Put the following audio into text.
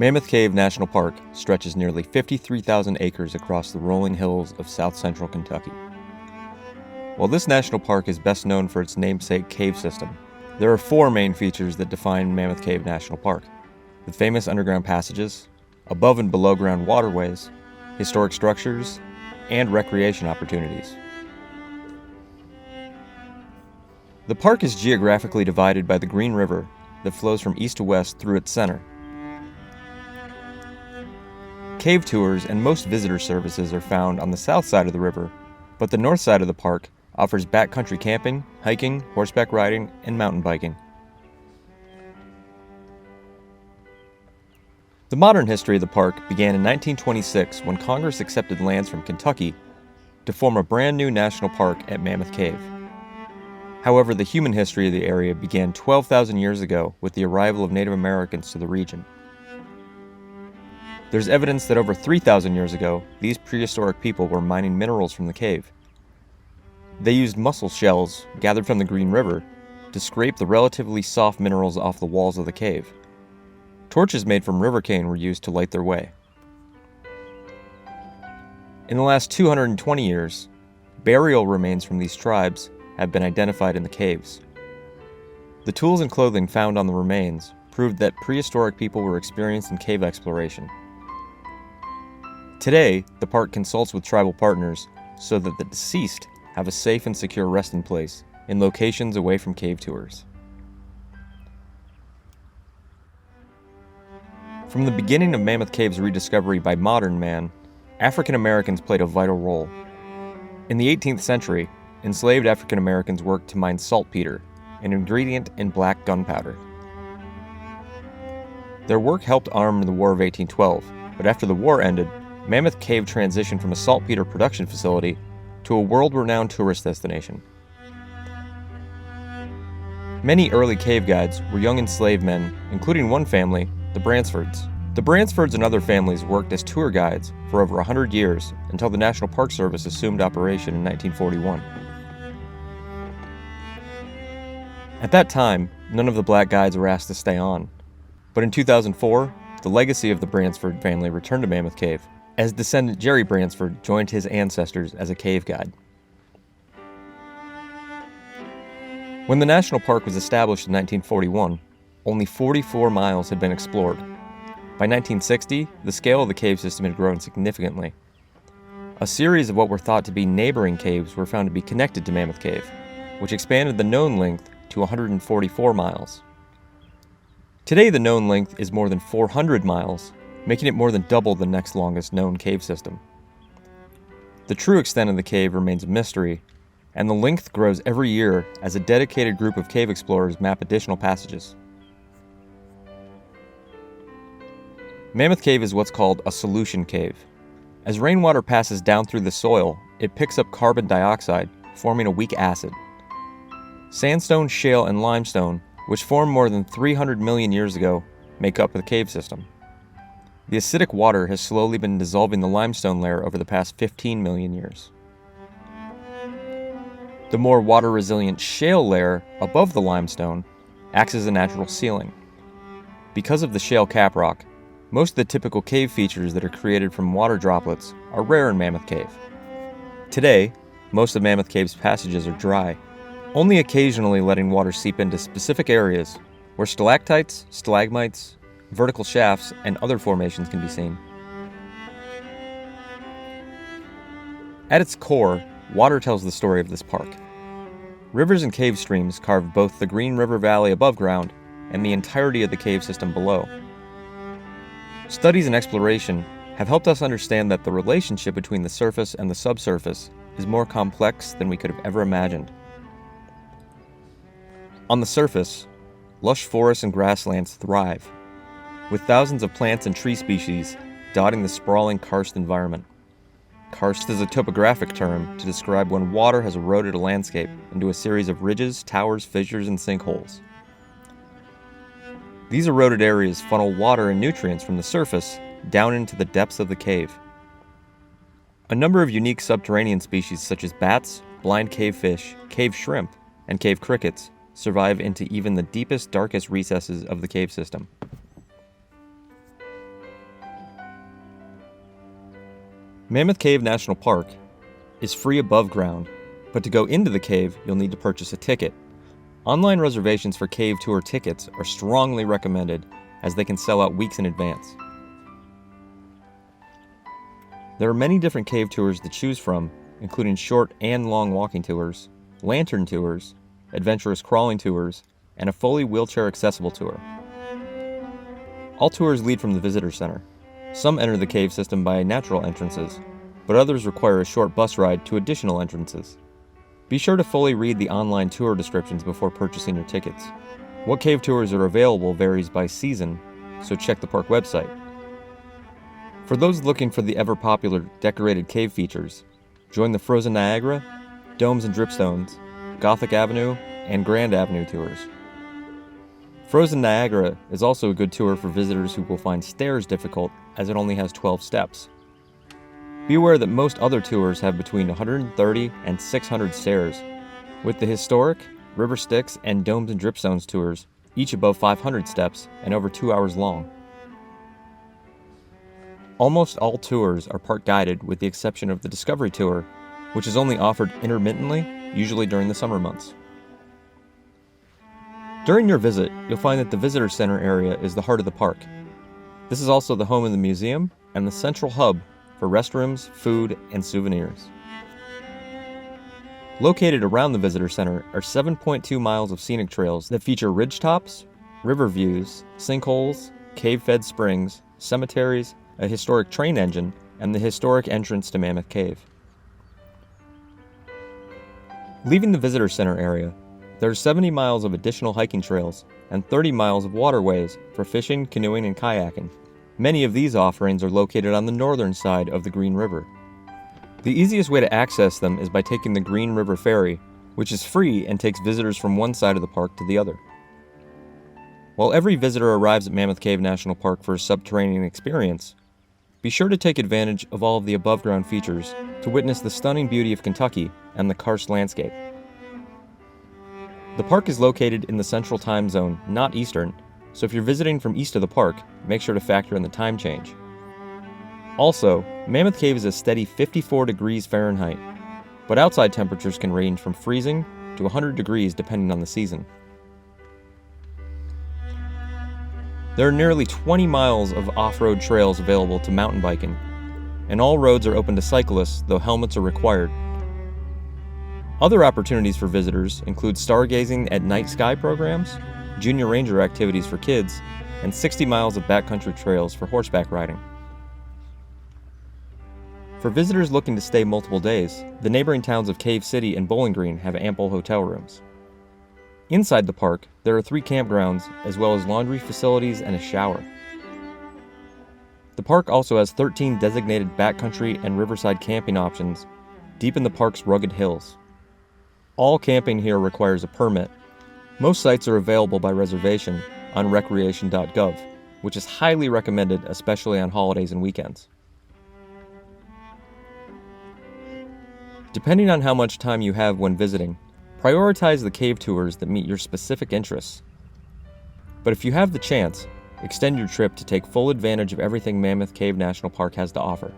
Mammoth Cave National Park stretches nearly 53,000 acres across the rolling hills of south-central Kentucky. While this national park is best known for its namesake cave system, there are four main features that define Mammoth Cave National Park: the famous underground passages, above and below ground waterways, historic structures, and recreation opportunities. The park is geographically divided by the Green River that flows from east to west through its center. Cave tours and most visitor services are found on the south side of the river, but the north side of the park offers backcountry camping, hiking, horseback riding, and mountain biking. The modern history of the park began in 1926 when Congress accepted lands from Kentucky to form a brand new national park at Mammoth Cave. However, the human history of the area began 12,000 years ago with the arrival of Native Americans to the region. There's evidence that over 3,000 years ago, these prehistoric people were mining minerals from the cave. They used mussel shells gathered from the Green River to scrape the relatively soft minerals off the walls of the cave. Torches made from river cane were used to light their way. In the last 220 years, burial remains from these tribes have been identified in the caves. The tools and clothing found on the remains proved that prehistoric people were experienced in cave exploration. Today, the park consults with tribal partners so that the deceased have a safe and secure resting place in locations away from cave tours. From the beginning of Mammoth Cave's rediscovery by modern man, African Americans played a vital role. In the 18th century, enslaved African Americans worked to mine saltpeter, an ingredient in black gunpowder. Their work helped arm the War of 1812, but after the war ended, Mammoth Cave transitioned from a saltpeter production facility to a world-renowned tourist destination. Many early cave guides were young enslaved men, including one family, the Bransfords. The Bransfords and other families worked as tour guides for over 100 years until the National Park Service assumed operation in 1941. At that time, none of the black guides were asked to stay on. But in 2004, the legacy of the Bransford family returned to Mammoth Cave, as descendant Jerry Bransford joined his ancestors as a cave guide. When the national park was established in 1941, only 44 miles had been explored. By 1960, the scale of the cave system had grown significantly. A series of what were thought to be neighboring caves were found to be connected to Mammoth Cave, which expanded the known length to 144 miles. Today, the known length is more than 400 miles, making it more than double the next longest known cave system. The true extent of the cave remains a mystery, and the length grows every year as a dedicated group of cave explorers map additional passages. Mammoth Cave is what's called a solution cave. As rainwater passes down through the soil, it picks up carbon dioxide, forming a weak acid. Sandstone, shale, and limestone, which formed more than 300 million years ago, make up the cave system. The acidic water has slowly been dissolving the limestone layer over the past 15 million years. The more water-resilient shale layer above the limestone acts as a natural sealing. Because of the shale caprock, most of the typical cave features that are created from water droplets are rare in Mammoth Cave. Today, most of Mammoth Cave's passages are dry, only occasionally letting water seep into specific areas where stalactites, stalagmites, vertical shafts, and other formations can be seen. At its core, water tells the story of this park. Rivers and cave streams carve both the Green River Valley above ground and the entirety of the cave system below. Studies and exploration have helped us understand that the relationship between the surface and the subsurface is more complex than we could have ever imagined. On the surface, lush forests and grasslands thrive, with thousands of plants and tree species dotting the sprawling karst environment. Karst is a topographic term to describe when water has eroded a landscape into a series of ridges, towers, fissures, and sinkholes. These eroded areas funnel water and nutrients from the surface down into the depths of the cave. A number of unique subterranean species such as bats, blind cave fish, cave shrimp, and cave crickets survive into even the deepest, darkest recesses of the cave system. Mammoth Cave National Park is free above ground, but to go into the cave, you'll need to purchase a ticket. Online reservations for cave tour tickets are strongly recommended as they can sell out weeks in advance. There are many different cave tours to choose from, including short and long walking tours, lantern tours, adventurous crawling tours, and a fully wheelchair-accessible tour. All tours lead from the visitor center. Some enter the cave system by natural entrances, but others require a short bus ride to additional entrances. Be sure to fully read the online tour descriptions before purchasing your tickets. What cave tours are available varies by season, so check the park website. For those looking for the ever-popular decorated cave features, join the Frozen Niagara, Domes and Dripstones, Gothic Avenue, and Grand Avenue tours. Frozen Niagara is also a good tour for visitors who will find stairs difficult as it only has 12 steps. Be aware that most other tours have between 130 and 600 stairs, with the historic, River Styx, and Domes and Dripstones tours each above 500 steps and over 2 hours long. Almost all tours are park guided with the exception of the Discovery Tour, which is only offered intermittently, usually during the summer months. During your visit, you'll find that the visitor center area is the heart of the park. This is also the home of the museum and the central hub for restrooms, food, and souvenirs. Located around the visitor center are 7.2 miles of scenic trails that feature ridgetops, river views, sinkholes, cave-fed springs, cemeteries, a historic train engine, and the historic entrance to Mammoth Cave. Leaving the visitor center area, there are 70 miles of additional hiking trails and 30 miles of waterways for fishing, canoeing, and kayaking. Many of these offerings are located on the northern side of the Green River. The easiest way to access them is by taking the Green River Ferry, which is free and takes visitors from one side of the park to the other. While every visitor arrives at Mammoth Cave National Park for a subterranean experience, be sure to take advantage of all of the above-ground features to witness the stunning beauty of Kentucky and the karst landscape. The park is located in the Central Time Zone, not Eastern, so if you're visiting from east of the park, make sure to factor in the time change. Also, Mammoth Cave is a steady 54 degrees Fahrenheit, but outside temperatures can range from freezing to 100 degrees depending on the season. There are nearly 20 miles of off-road trails available to mountain biking, and all roads are open to cyclists, though helmets are required. Other opportunities for visitors include stargazing at night sky programs, junior ranger activities for kids, and 60 miles of backcountry trails for horseback riding. For visitors looking to stay multiple days, the neighboring towns of Cave City and Bowling Green have ample hotel rooms. Inside the park, there are 3 campgrounds, as well as laundry facilities and a shower. The park also has 13 designated backcountry and riverside camping options deep in the park's rugged hills. All camping here requires a permit. Most sites are available by reservation on recreation.gov, which is highly recommended, especially on holidays and weekends. Depending on how much time you have when visiting, prioritize the cave tours that meet your specific interests. But if you have the chance, extend your trip to take full advantage of everything Mammoth Cave National Park has to offer.